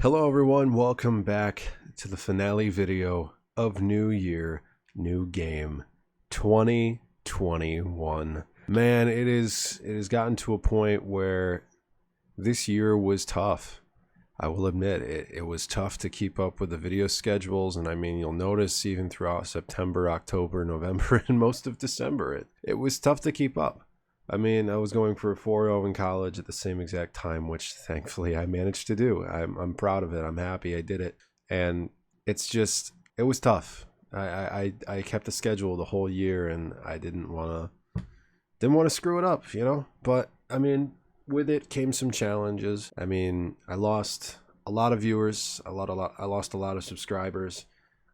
Hello everyone, welcome back to the finale video of New Year, New Game 2021. Man, it has gotten to a point where this year was tough. I will admit it was tough to keep up with the video schedules, and I mean, you'll notice even throughout September, October, November, and most of December, it was tough to keep up. I mean, I was going for a 4.0 in college at the same exact time, which thankfully I managed to do. I'm proud of it. I'm happy I did it. And it was tough. I kept the schedule the whole year, and I didn't want to screw it up, you know? But I mean, with it came some challenges. I mean, I lost a lot of viewers, I lost a lot of subscribers.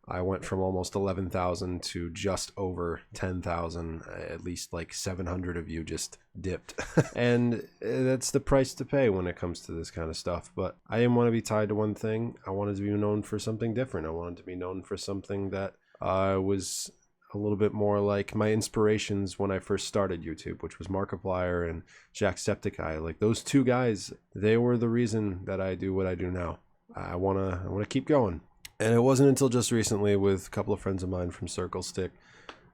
I went from almost 11,000 to just over 10,000. At least like 700 of you just dipped. And that's the price to pay when it comes to this kind of stuff. But I didn't want to be tied to one thing. I wanted to be known for something different. I wanted to be known for something that was a little bit more like my inspirations when I first started YouTube, which was Markiplier and Jacksepticeye. Like those two guys, they were the reason that I do what I do now. I wanna keep going. And it wasn't until just recently with a couple of friends of mine from Circle Stick.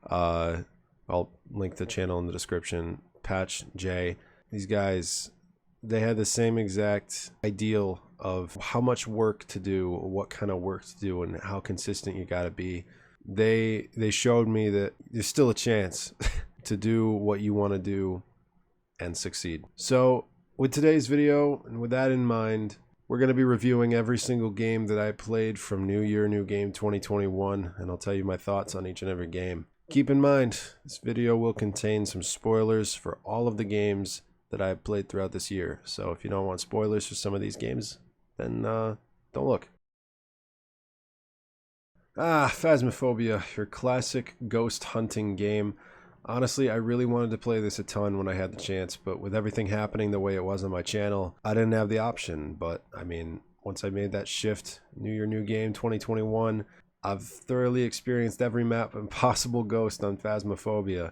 I'll link the channel in the description. Patch, Jay, these guys, they had the same exact ideal of how much work to do, what kind of work to do, and how consistent you gotta be. They showed me that there's still a chance to do what you want to do and succeed. So with today's video, and with that in mind, we're going to be reviewing every single game that I played from New Year, New Game 2021, and I'll tell you my thoughts on each and every game. Keep in mind, this video will contain some spoilers for all of the games that I've played throughout this year. So if you don't want spoilers for some of these games, then don't look. Phasmophobia, your classic ghost hunting game. Honestly, I really wanted to play this a ton when I had the chance, but with everything happening the way it was on my channel, I didn't have the option. But I mean, once I made that shift, New Year, New Game 2021, I've thoroughly experienced every map and possible ghost on Phasmophobia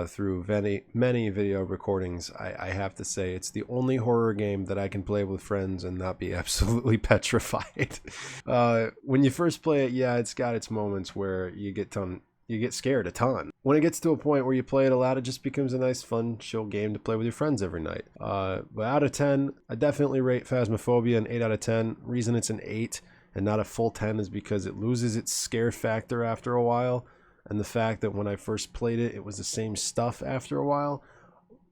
through many video recordings. I have to say, it's the only horror game that I can play with friends and not be absolutely petrified. When you first play it, yeah, it's got its moments where you get scared a ton. When it gets to a point where you play it a lot, it just becomes a nice, fun, chill game to play with your friends every night. But out of 10, I definitely rate Phasmophobia an 8 out of 10. Reason it's an 8 and not a full 10 is because it loses its scare factor after a while, and the fact that when I first played it, it was the same stuff after a while.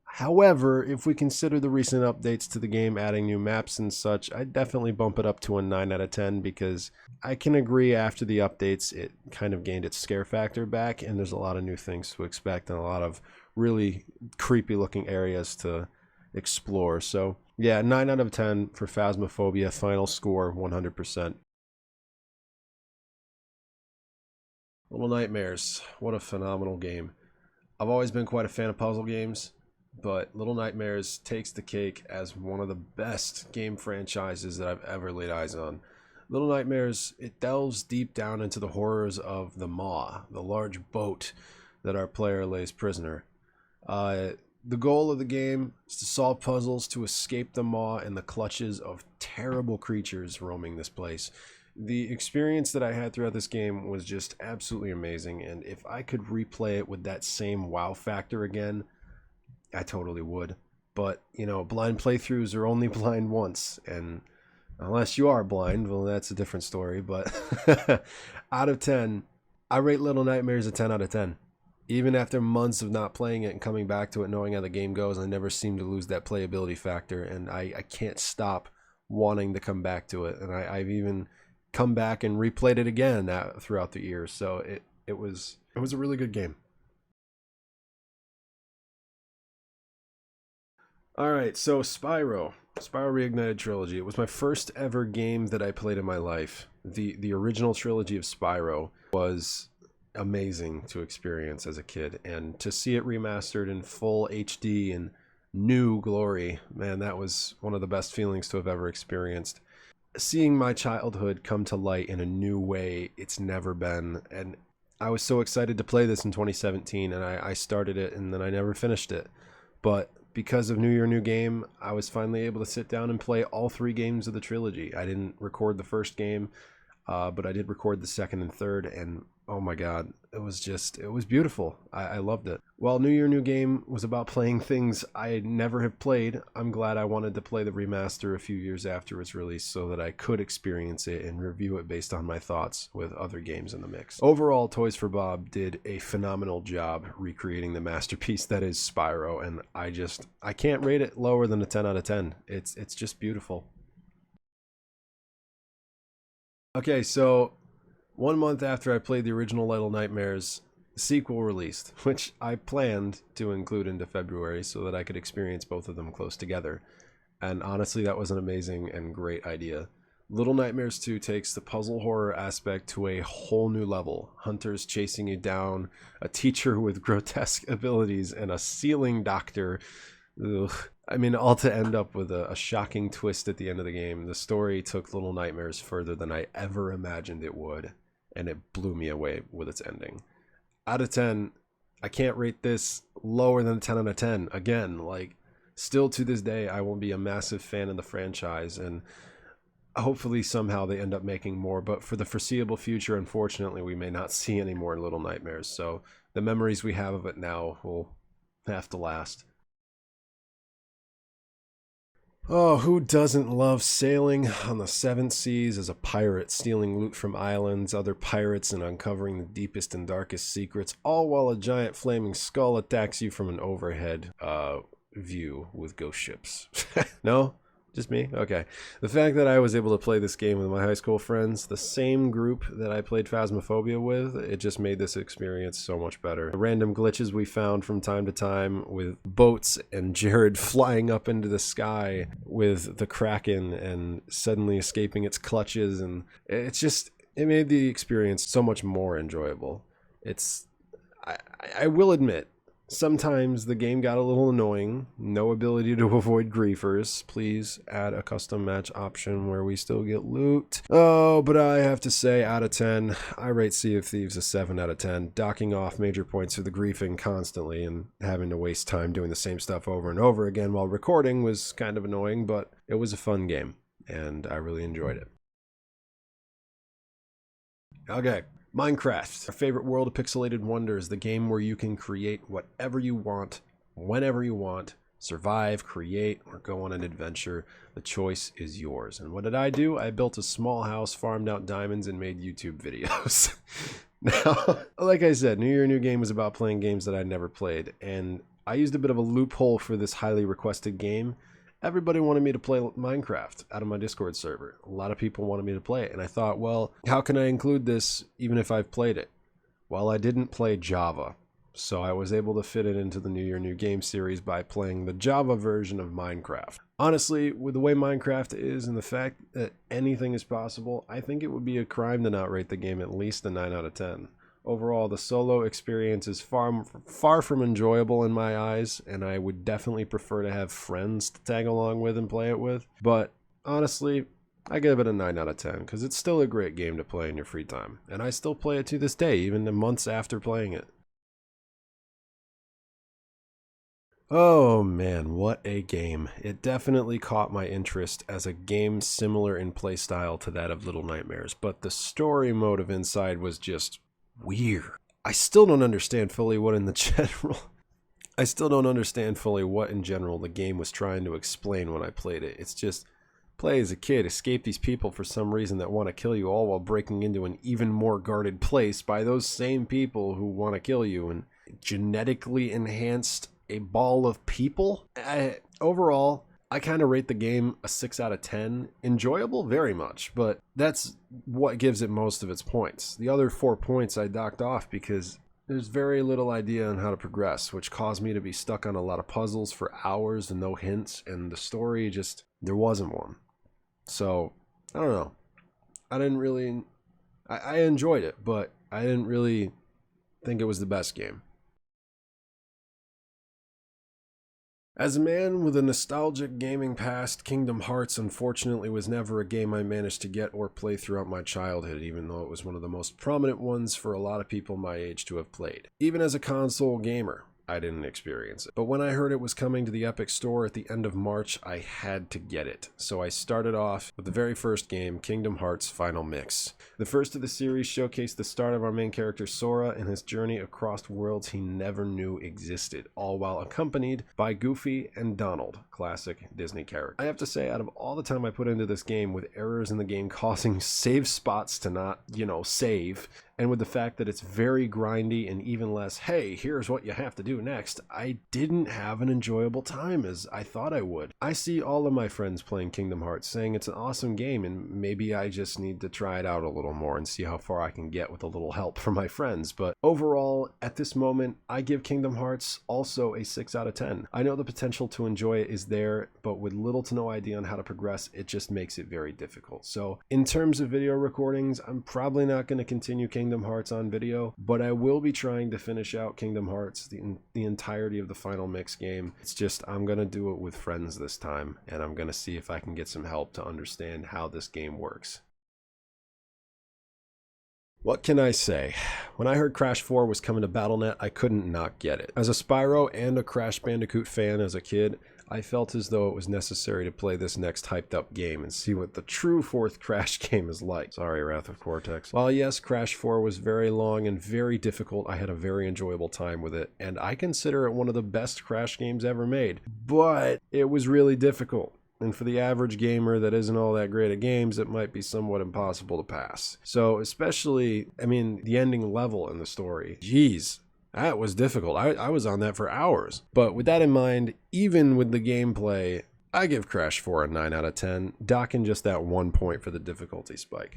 However, if we consider the recent updates to the game, adding new maps and such, I'd definitely bump it up to a 9 out of 10 because I can agree after the updates, it kind of gained its scare factor back, and there's a lot of new things to expect and a lot of really creepy looking areas to explore. So yeah, 9 out of 10 for Phasmophobia, final score 100%. Little Nightmares, what a phenomenal game. I've always been quite a fan of puzzle games, but Little Nightmares takes the cake as one of the best game franchises that I've ever laid eyes on. Little Nightmares, it delves deep down into the horrors of the Maw, the large boat that our player lays prisoner. The goal of the game is to solve puzzles to escape the Maw in the clutches of terrible creatures roaming this place. The experience that I had throughout this game was just absolutely amazing, and if I could replay it with that same wow factor again, I totally would. But, you know, blind playthroughs are only blind once, and unless you are blind, well, that's a different story. But out of 10, I rate Little Nightmares a 10 out of 10. Even after months of not playing it and coming back to it, knowing how the game goes, I never seem to lose that playability factor, and I can't stop wanting to come back to it. And I've even come back and replayed it again throughout the years. So it was a really good game. All right, so Spyro Reignited Trilogy. It was my first ever game that I played in my life. The original trilogy of Spyro was amazing to experience as a kid, and to see it remastered in full HD and new glory, man, that was one of the best feelings to have ever experienced. Seeing my childhood come to light in a new way it's never been, and I was so excited to play this in 2017, and I started it and then I never finished it. But because of New Year, New Game, I was finally able to sit down and play all 3 games of the trilogy. I didn't record the first game, but I did record the second and third, and oh my god, it was beautiful. I loved it. While New Year, New Game was about playing things I never have played, I'm glad I wanted to play the remaster a few years after its release so that I could experience it and review it based on my thoughts with other games in the mix. Overall, Toys for Bob did a phenomenal job recreating the masterpiece that is Spyro, and I can't rate it lower than a 10 out of 10. It's just beautiful. Okay, so 1 month after I played the original Little Nightmares, the sequel released, which I planned to include into February so that I could experience both of them close together. And honestly, that was an amazing and great idea. Little Nightmares 2 takes the puzzle horror aspect to a whole new level. Hunters chasing you down, a teacher with grotesque abilities, and a ceiling doctor. Ugh. I mean, all to end up with a shocking twist at the end of the game. The story took Little Nightmares further than I ever imagined it would, and it blew me away with its ending. Out of 10, I can't rate this lower than a 10 out of 10. Again, like, still to this day, I will be a massive fan of the franchise, and hopefully somehow they end up making more. But for the foreseeable future, unfortunately, we may not see any more Little Nightmares. So the memories we have of it now will have to last. Oh, who doesn't love sailing on the 7 seas as a pirate, stealing loot from islands, other pirates, and uncovering the deepest and darkest secrets, all while a giant flaming skull attacks you from an overhead view with ghost ships? No? Just me? Okay. The fact that I was able to play this game with my high school friends, the same group that I played Phasmophobia with, it just made this experience so much better. The random glitches we found from time to time with boats and Jared flying up into the sky with the Kraken and suddenly escaping its clutches, and it made the experience so much more enjoyable. I will admit, sometimes the game got a little annoying. No ability to avoid griefers. Please add a custom match option where we still get loot. Oh, but I have to say, out of 10, I rate Sea of Thieves a 7 out of 10. Docking off major points for the griefing constantly and having to waste time doing the same stuff over and over again while recording was kind of annoying, but it was a fun game, and I really enjoyed it. Okay. Minecraft, our favorite world of pixelated wonders, the game where you can create whatever you want, whenever you want, survive, create, or go on an adventure. The choice is yours. And what did I do? I built a small house, farmed out diamonds, and made YouTube videos. Now, like I said, New Year, New Game was about playing games that I'd never played, and I used a bit of a loophole for this highly requested game. Everybody wanted me to play Minecraft out of my Discord server. A lot of people wanted me to play it, and I thought, well, how can I include this even if I've played it? Well, I didn't play Java, so I was able to fit it into the New Year, New Game series by playing the Java version of Minecraft. Honestly, with the way Minecraft is and the fact that anything is possible, I think it would be a crime to not rate the game at least a 9 out of 10. Overall, the solo experience is far from enjoyable in my eyes, and I would definitely prefer to have friends to tag along with and play it with. But honestly, I give it a 9 out of 10 because it's still a great game to play in your free time, and I still play it to this day, even the months after playing it. Oh man, what a game. It definitely caught my interest as a game similar in playstyle to that of Little Nightmares, but the story mode of Inside was just weird. I still don't understand fully what in general the game was trying to explain when I played it. It's just, play as a kid, escape these people for some reason that want to kill you, all while breaking into an even more guarded place by those same people who want to kill you, and genetically enhanced a ball of people. Overall, I kind of rate the game a 6 out of 10. Enjoyable, very much, but that's what gives it most of its points. The other 4 points I docked off because there's very little idea on how to progress, which caused me to be stuck on a lot of puzzles for hours and no hints, and the story just, there wasn't one. So, I don't know. I enjoyed it, but I didn't really think it was the best game. As a man with a nostalgic gaming past, Kingdom Hearts unfortunately was never a game I managed to get or play throughout my childhood, even though it was one of the most prominent ones for a lot of people my age to have played. Even as a console gamer, I didn't experience it. But when I heard it was coming to the Epic Store at the end of March, I had to get it. So I started off with the very first game, Kingdom Hearts Final Mix. The first of the series showcased the start of our main character Sora and his journey across worlds he never knew existed, all while accompanied by Goofy and Donald, classic Disney characters. I have to say, out of all the time I put into this game, with errors in the game causing save spots to not, save, and with the fact that it's very grindy and even less, hey, here's what you have to do next, I didn't have an enjoyable time as I thought I would. I see all of my friends playing Kingdom Hearts saying it's an awesome game, and maybe I just need to try it out a little more and see how far I can get with a little help from my friends. But overall, at this moment, I give Kingdom Hearts also a 6 out of 10. I know the potential to enjoy it is there, but with little to no idea on how to progress, it just makes it very difficult. So in terms of video recordings, I'm probably not going to continue Kingdom Hearts on video, but I will be trying to finish out Kingdom Hearts, the entirety of the Final Mix game. It's just, I'm going to do it with friends this time, and I'm going to see if I can get some help to understand how this game works. What can I say? When I heard Crash 4 was coming to BattleNet, I couldn't not get it. As a Spyro and a Crash Bandicoot fan as a kid, I felt as though it was necessary to play this next hyped up game and see what the true fourth Crash game is like. Sorry, Wrath of Cortex. While yes, Crash 4 was very long and very difficult, I had a very enjoyable time with it, and I consider it one of the best Crash games ever made. But it was really difficult. And for the average gamer that isn't all that great at games, it might be somewhat impossible to pass. So especially, the ending level in the story. Jeez, that was difficult. I was on that for hours. But with that in mind, even with the gameplay, I give Crash 4 a 9 out of 10, docking just that 1 point for the difficulty spike.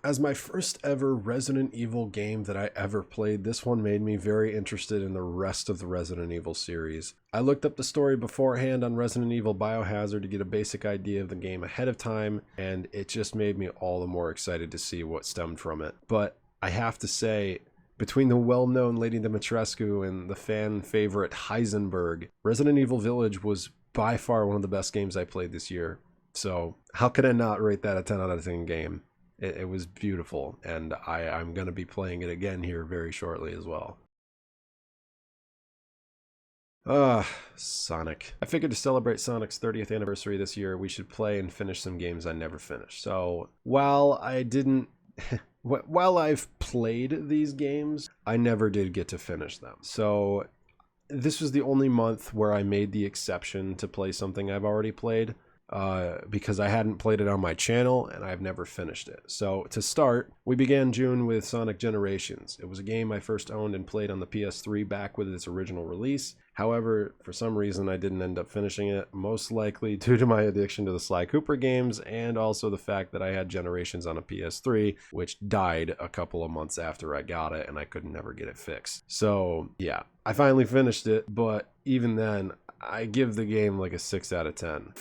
As my first ever Resident Evil game that I ever played, this one made me very interested in the rest of the Resident Evil series. I looked up the story beforehand on Resident Evil Biohazard to get a basic idea of the game ahead of time, and it just made me all the more excited to see what stemmed from it. But I have to say, between the well-known Lady Dimitrescu and the fan favorite Heisenberg, Resident Evil Village was by far one of the best games I played this year. So how could I not rate that a 10 out of 10 game? It was beautiful, and I'm going to be playing it again here very shortly as well. Sonic. I figured to celebrate Sonic's 30th anniversary this year, we should play and finish some games I never finished. So while I've played these games, I never did get to finish them. So this was the only month where I made the exception to play something I've already played. Because I hadn't played it on my channel and I've never finished it. So to start, we began June with Sonic Generations. It was a game I first owned and played on the PS3 back with its original release. However, for some reason I didn't end up finishing it, most likely due to my addiction to the Sly Cooper games and also the fact that I had Generations on a PS3, which died a couple of months after I got it and I could never get it fixed. So yeah, I finally finished it, but even then, I give the game like a 6 out of 10.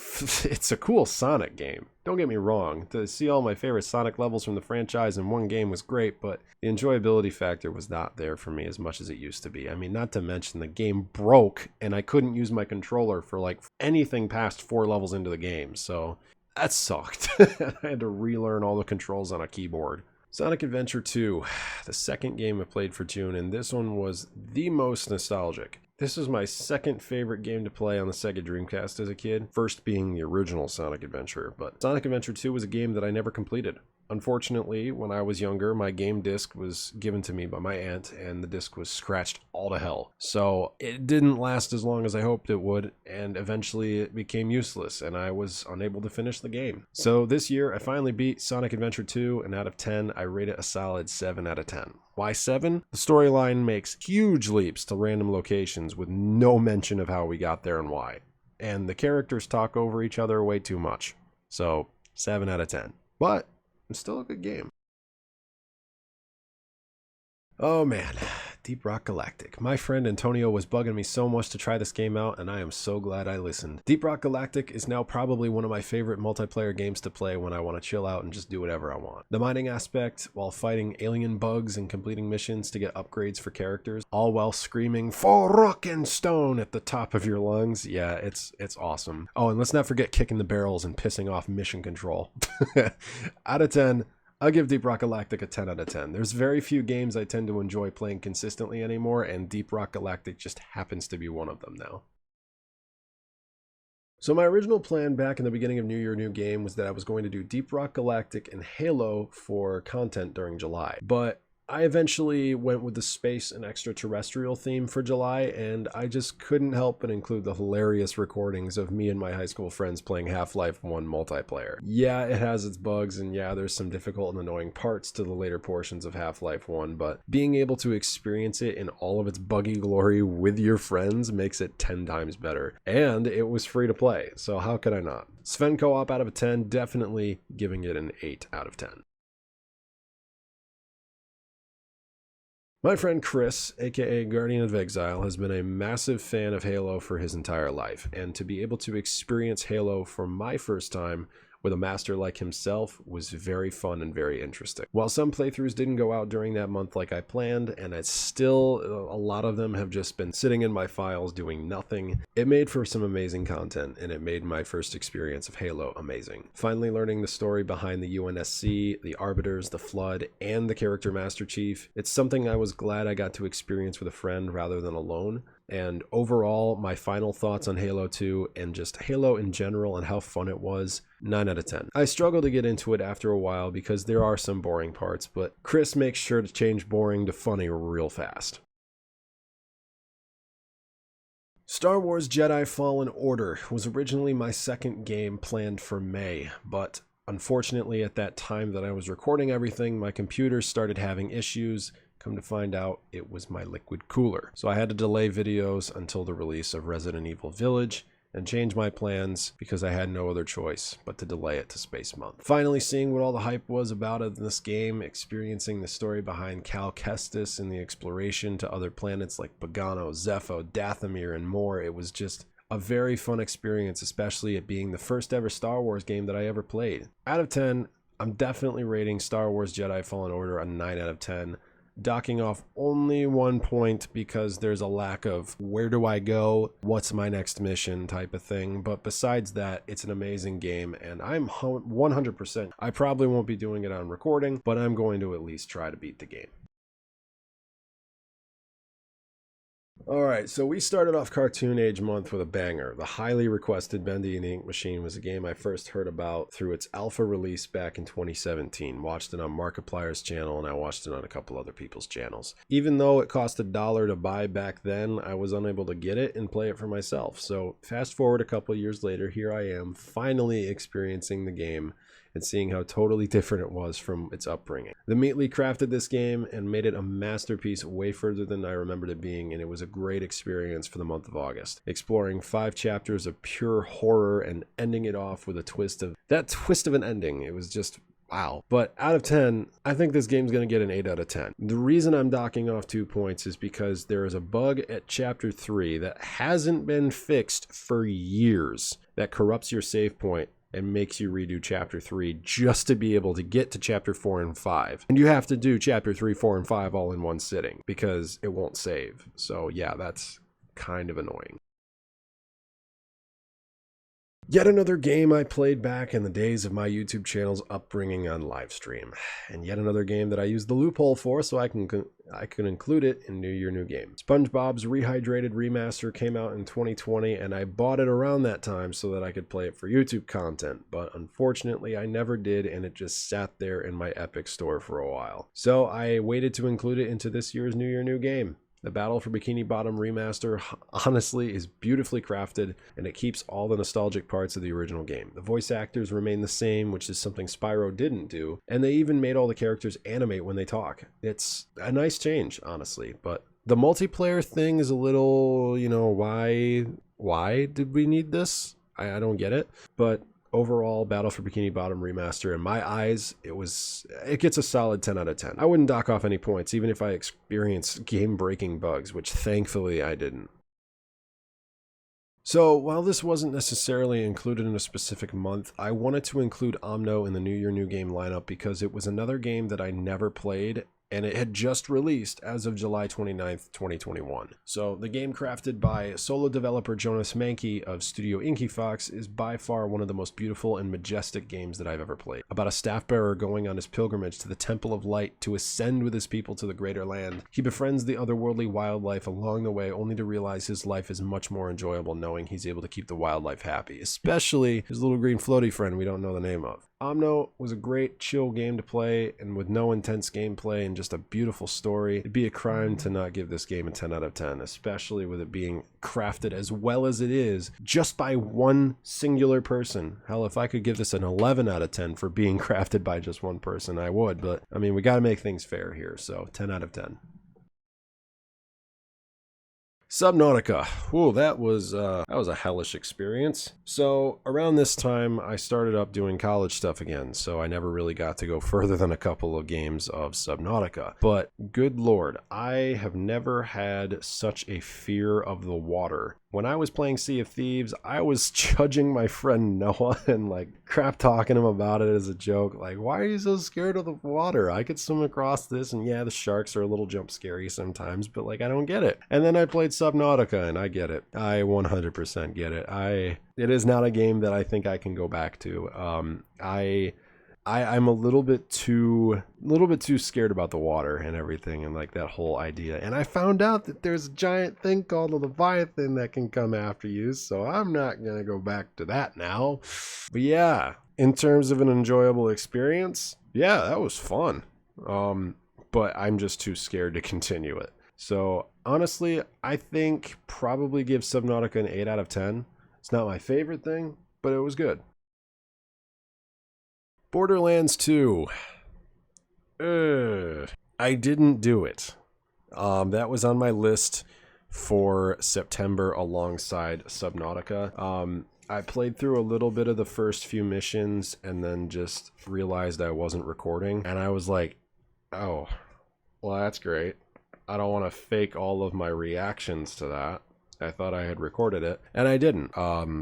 It's a cool Sonic game. Don't get me wrong. To see all my favorite Sonic levels from the franchise in one game was great, but the enjoyability factor was not there for me as much as it used to be. Not to mention the game broke and I couldn't use my controller for like anything past 4 levels into the game. So that sucked. I had to relearn all the controls on a keyboard. Sonic Adventure 2, the second game I played for June, and this one was the most nostalgic. This was my second favorite game to play on the Sega Dreamcast as a kid, first being the original Sonic Adventure, but Sonic Adventure 2 was a game that I never completed. Unfortunately, when I was younger, my game disc was given to me by my aunt, and the disc was scratched all to hell. So it didn't last as long as I hoped it would, and eventually it became useless, and I was unable to finish the game. So this year, I finally beat Sonic Adventure 2, and out of 10, I rate it a solid 7 out of 10. Why 7? The storyline makes huge leaps to random locations with no mention of how we got there and why. And the characters talk over each other way too much. So 7 out of 10. But it's still a good game. Oh man, Deep Rock Galactic. My friend Antonio was bugging me so much to try this game out, and I am so glad I listened. Deep Rock Galactic is now probably one of my favorite multiplayer games to play when I want to chill out and just do whatever I want. The mining aspect, while fighting alien bugs and completing missions to get upgrades for characters, all while screaming "for rock and stone" at the top of your lungs. Yeah, it's awesome. Oh, and let's not forget kicking the barrels and pissing off mission control. Out of 10, I'll give Deep Rock Galactic a 10 out of 10. There's very few games I tend to enjoy playing consistently anymore, and Deep Rock Galactic just happens to be one of them now. So my original plan back in the beginning of New Year, New Game was that I was going to do Deep Rock Galactic and Halo for content during July. But I eventually went with the space and extraterrestrial theme for July, and I just couldn't help but include the hilarious recordings of me and my high school friends playing Half-Life 1 multiplayer. Yeah, it has its bugs, and yeah, there's some difficult and annoying parts to the later portions of Half-Life 1, but being able to experience it in all of its buggy glory with your friends makes it 10 times better. And it was free to play, so how could I not? Sven co-op out of a 10, definitely giving it an 8 out of 10. My friend Chris, aka Guardian of Exile, has been a massive fan of Halo for his entire life, and to be able to experience Halo for my first time with a master like himself was very fun and very interesting. While some playthroughs didn't go out during that month like I planned, and it's still, a lot of them have just been sitting in my files doing nothing, it made for some amazing content, and it made my first experience of Halo amazing. Finally learning the story behind the UNSC, the Arbiters, the Flood, and the character Master Chief, it's something I was glad I got to experience with a friend rather than alone. And overall, my final thoughts on Halo 2 and just Halo in general and how fun it was, 9 out of 10. I struggle to get into it after a while because there are some boring parts, but Chris makes sure to change boring to funny real fast. Star Wars Jedi Fallen Order was originally my second game planned for May, but unfortunately at that time that I was recording everything, my computer started having issues. Come to find out, it was my liquid cooler. So I had to delay videos until the release of Resident Evil Village and change my plans because I had no other choice but to delay it to Space Month. Finally seeing what all the hype was about in this game, experiencing the story behind Cal Kestis and the exploration to other planets like Bogano, Zepho, Dathomir, and more, it was just a very fun experience, especially it being the first ever Star Wars game that I ever played. Out of 10, I'm definitely rating Star Wars Jedi Fallen Order a 9 out of 10. Docking off only 1 point because there's a lack of where do I go, what's my next mission type of thing. But besides that, it's an amazing game, and I'm 100%. I probably won't be doing it on recording, but I'm going to at least try to beat the game. Alright, so we started off Cartoon Age month with a banger. The highly requested Bendy Ink Machine was a game I first heard about through its alpha release back in 2017. Watched it on Markiplier's channel, and I watched it on a couple other people's channels. Even though it cost $1 to buy back then, I was unable to get it and play it for myself. So fast forward a couple years later, here I am finally experiencing the game and seeing how totally different it was from its upbringing. The Meatly crafted this game and made it a masterpiece way further than I remembered it being, and it was a great experience for the month of August. Exploring 5 chapters of pure horror and ending it off with a twist of an ending. It was just wow. But out of 10, I think this game's going to get an 8 out of 10. The reason I'm docking off 2 points is because there is a bug at chapter 3 that hasn't been fixed for years that corrupts your save point and makes you redo chapter 3 just to be able to get to chapter 4 and 5. And you have to do chapter 3, 4, and 5 all in one sitting because it won't save. So yeah, that's kind of annoying. Yet another game I played back in the days of my YouTube channel's upbringing on livestream. And yet another game that I used the loophole for so I can include it in New Year, New Game. SpongeBob's Rehydrated Remaster came out in 2020, and I bought it around that time so that I could play it for YouTube content. But unfortunately, I never did, and it just sat there in my Epic store for a while. So I waited to include it into this year's New Year, New Game. The Battle for Bikini Bottom remaster honestly is beautifully crafted, and it keeps all the nostalgic parts of the original game. The voice actors remain the same, which is something Spyro didn't do, and they even made all the characters animate when they talk. It's a nice change, honestly, but the multiplayer thing is a little, you know, why did we need this? I don't get it, but overall, Battle for Bikini Bottom remaster, in my eyes, it gets a solid 10 out of 10. I wouldn't dock off any points, even if I experienced game-breaking bugs, which thankfully I didn't. So, while this wasn't necessarily included in a specific month, I wanted to include Omno in the New Year, New Game lineup because it was another game that I never played, and it had just released as of July 29th, 2021. So the game, crafted by solo developer Jonas Mankey of Studio Inky Fox, is by far one of the most beautiful and majestic games that I've ever played. About a staff bearer going on his pilgrimage to the Temple of Light to ascend with his people to the greater land. He befriends the otherworldly wildlife along the way, only to realize his life is much more enjoyable knowing he's able to keep the wildlife happy, especially his little green floaty friend we don't know the name of. Omno was a great chill game to play, and with no intense gameplay and just a beautiful story. It'd be a crime to not give this game a 10 out of 10, especially with it being crafted as well as it is just by one singular person. Hell, if I could give this an 11 out of 10 for being crafted by just one person, I would, but I mean, we got to make things fair here, so 10 out of 10. Subnautica. Ooh, that was a hellish experience. So around this time, I started up doing college stuff again, so I never really got to go further than a couple of games of Subnautica. But good lord, I have never had such a fear of the water. When I was playing Sea of Thieves, I was judging my friend Noah and like crap talking him about it as a joke. Like, why are you so scared of the water? I could swim across this, and yeah, the sharks are a little jump scary sometimes, but like, I don't get it. And then I played Subnautica, and I get it. I 100% get it. It is not a game that I think I can go back to. I'm a little bit too scared about the water and everything and like that whole idea. And I found out that there's a giant thing called a Leviathan that can come after you, so I'm not gonna go back to that now. But yeah, in terms of an enjoyable experience, yeah, that was fun. But I'm just too scared to continue it. So honestly, I think probably give Subnautica an 8 out of 10. It's not my favorite thing, but it was good. Borderlands 2. I didn't do it. That was on my list for September alongside Subnautica. I played through a little bit of the first few missions and then just realized I wasn't recording. And I was like, oh, well, that's great. I don't want to fake all of my reactions to that. I thought I had recorded it, and I didn't.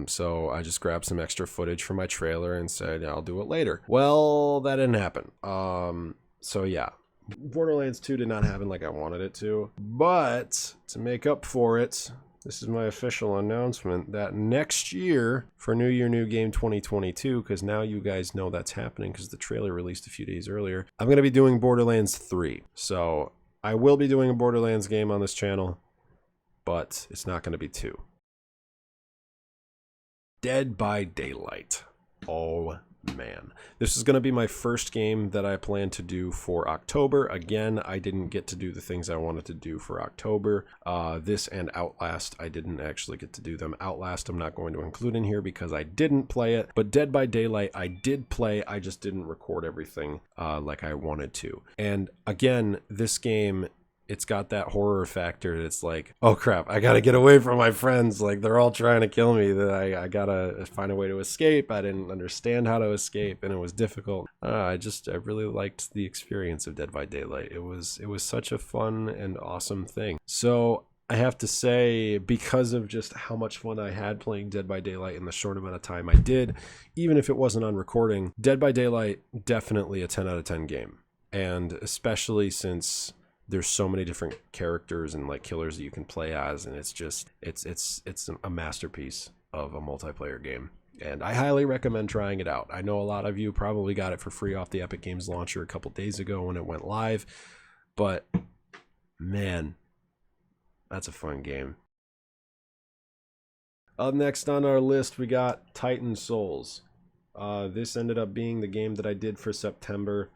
So I just grabbed some extra footage for my trailer and said, I'll do it later. Well, that didn't happen. So yeah. Borderlands 2 did not happen like I wanted it to, but to make up for it, this is my official announcement that next year, for New Year, New Game 2022, because now you guys know that's happening because the trailer released a few days earlier, I'm going to be doing Borderlands 3. So I will be doing a Borderlands game on this channel, but it's not going to be 2. Dead by Daylight. Oh man. This is going to be my first game that I plan to do for October. Again, I didn't get to do the things I wanted to do for October. This and Outlast, I didn't actually get to do them. Outlast I'm not going to include in here because I didn't play it. But Dead by Daylight I did play. I just didn't record everything like I wanted to. And again, this game, it's got that horror factor. It's like, oh crap, I gotta get away from my friends. Like, they're all trying to kill me. That I gotta find a way to escape. I didn't understand how to escape, and it was difficult. I really liked the experience of Dead by Daylight. It was such a fun and awesome thing. So I have to say, because of just how much fun I had playing Dead by Daylight in the short amount of time I did, even if it wasn't on recording, Dead by Daylight, definitely a 10 out of 10 game. And especially since there's so many different characters and like killers that you can play as, and it's just it's a masterpiece of a multiplayer game, and I highly recommend trying it out. I know a lot of you probably got it for free off the Epic Games launcher a couple days ago when it went live, but man, that's a fun game. Up next on our list, we got Titan Souls. This ended up being the game that I did for September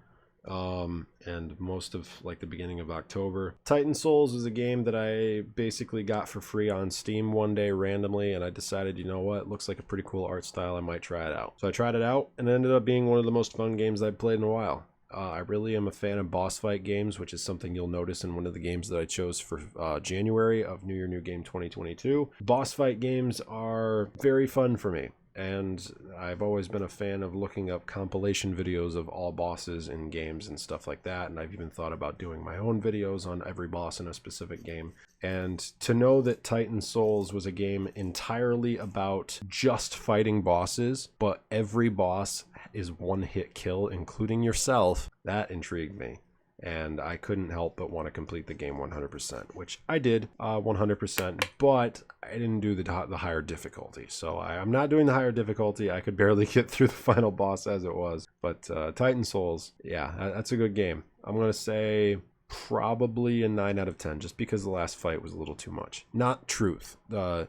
and most of like the beginning of October. Titan Souls is a game that I basically got for free on Steam one day randomly, and I decided, you know what, it looks like a pretty cool art style, I might try it out. So I tried it out, and it ended up being one of the most fun games I've played in a while. I really am a fan of boss fight games, which is something you'll notice in one of the games that I chose for January of New Year, New Game 2022. Boss fight games are very fun for me. And I've always been a fan of looking up compilation videos of all bosses in games and stuff like that. And I've even thought about doing my own videos on every boss in a specific game. And to know that Titan Souls was a game entirely about just fighting bosses, but every boss is one hit kill, including yourself, that intrigued me. and I couldn't help but want to complete the game 100%, which I did 100%, but I didn't do the higher difficulty. So I'm not doing the higher difficulty. I could barely get through the final boss as it was. But Titan Souls, yeah, that's a good game. I'm going to say probably a 9 out of 10, just because the last fight was a little too much. Not Truth. The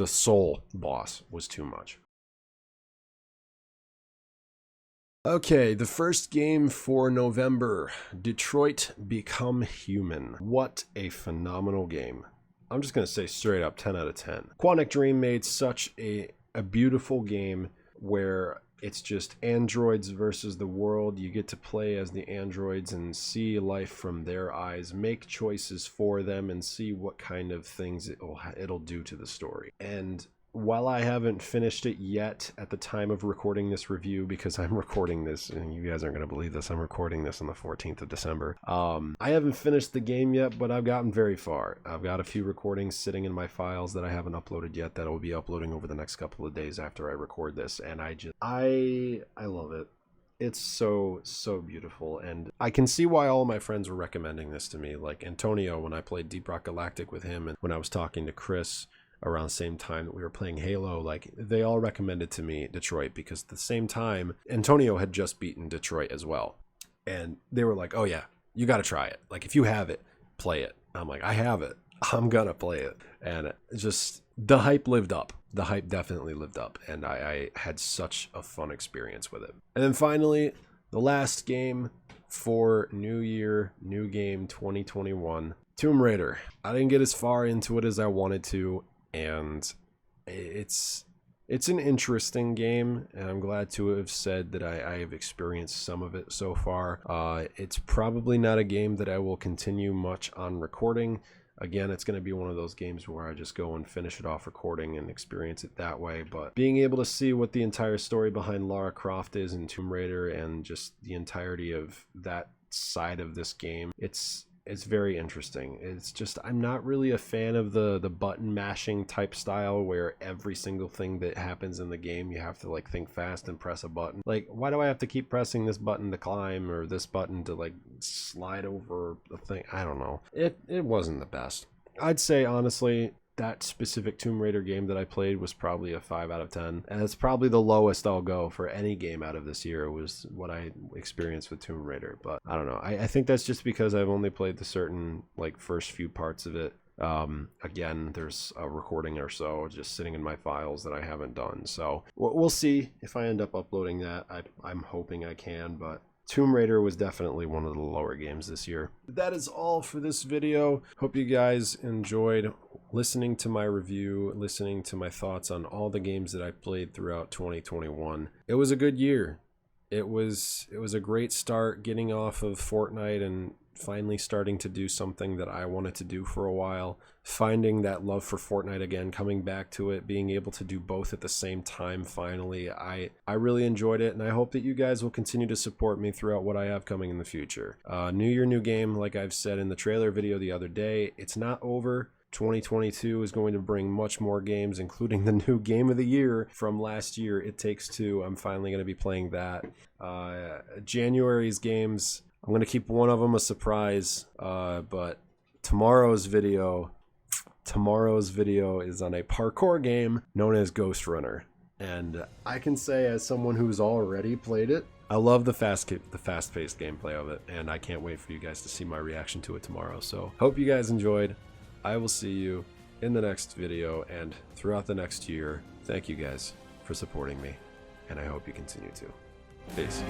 Soul boss was too much. Okay, the first game for November, Detroit Become Human. What a phenomenal game. I'm just going to say straight up 10 out of 10. Quantic Dream made such a beautiful game where it's just androids versus the world. You get to play as the androids and see life from their eyes, make choices for them, and see what kind of things it'll do to the story. And while I haven't finished it yet at the time of recording this review, because I'm recording this, and you guys aren't going to believe this, I'm recording this on the 14th of December. I haven't finished the game yet, but I've gotten very far. I've got a few recordings sitting in my files that I haven't uploaded yet that I'll be uploading over the next couple of days after I record this, and I love it. It's so beautiful, and I can see why all of my friends were recommending this to me. Like Antonio, when I played Deep Rock Galactic with him, and when I was talking to Chris around the same time that we were playing Halo, like they all recommended to me Detroit, because at the same time Antonio had just beaten Detroit as well, and they were like, oh yeah, you got to try it. Like if you have it, play it. I'm like, I have it, I'm gonna play it. And just the hype lived up. The hype definitely lived up, and I had such a fun experience with it. And then finally, the last game for New Year, New Game 2021, Tomb Raider. I didn't get as far into it as I wanted to, and it's an interesting game, and I'm glad to have said that I have experienced some of it so far. It's probably not a game that I will continue much on recording. Again, it's going to be one of those games where I just go and finish it off recording and experience it that way. But being able to see what the entire story behind Lara Croft is in Tomb Raider, and just the entirety of that side of this game, it's very interesting. It's just, I'm not really a fan of the button mashing type style where every single thing that happens in the game you have to like think fast and press a button. Like, why do I have to keep pressing this button to climb or this button to like slide over the thing? I don't know. It wasn't the best. I'd say honestly, that specific Tomb Raider game that I played was probably a 5 out of 10. And it's probably the lowest I'll go for any game out of this year, was what I experienced with Tomb Raider. But I don't know. I think that's just because I've only played the certain like first few parts of it. Again, there's a recording or so just sitting in my files that I haven't done. So we'll see if I end up uploading that. I'm hoping I can, but Tomb Raider was definitely one of the lower games this year. That is all for this video. Hope you guys enjoyed listening to my review, listening to my thoughts on all the games that I played throughout 2021. It was a good year. It was a great start getting off of Fortnite and finally starting to do something that I wanted to do for a while, finding that love for Fortnite again, coming back to it, being able to do both at the same time finally. I really enjoyed it, and I hope that you guys will continue to support me throughout what I have coming in the future. New Year, New Game, like I've said in the trailer video the other day, it's not over. 2022 is going to bring much more games, including the new game of the year from last year, It Takes Two. I'm finally going to be playing that. January's games, I'm going to keep one of them a surprise, but tomorrow's video is on a parkour game known as Ghost Runner. And I can say, as someone who's already played it, I love the fast-paced gameplay of it, and I can't wait for you guys to see my reaction to it tomorrow. So hope you guys enjoyed. I will see you in the next video and throughout the next year. Thank you guys for supporting me, and I hope you continue to. Peace.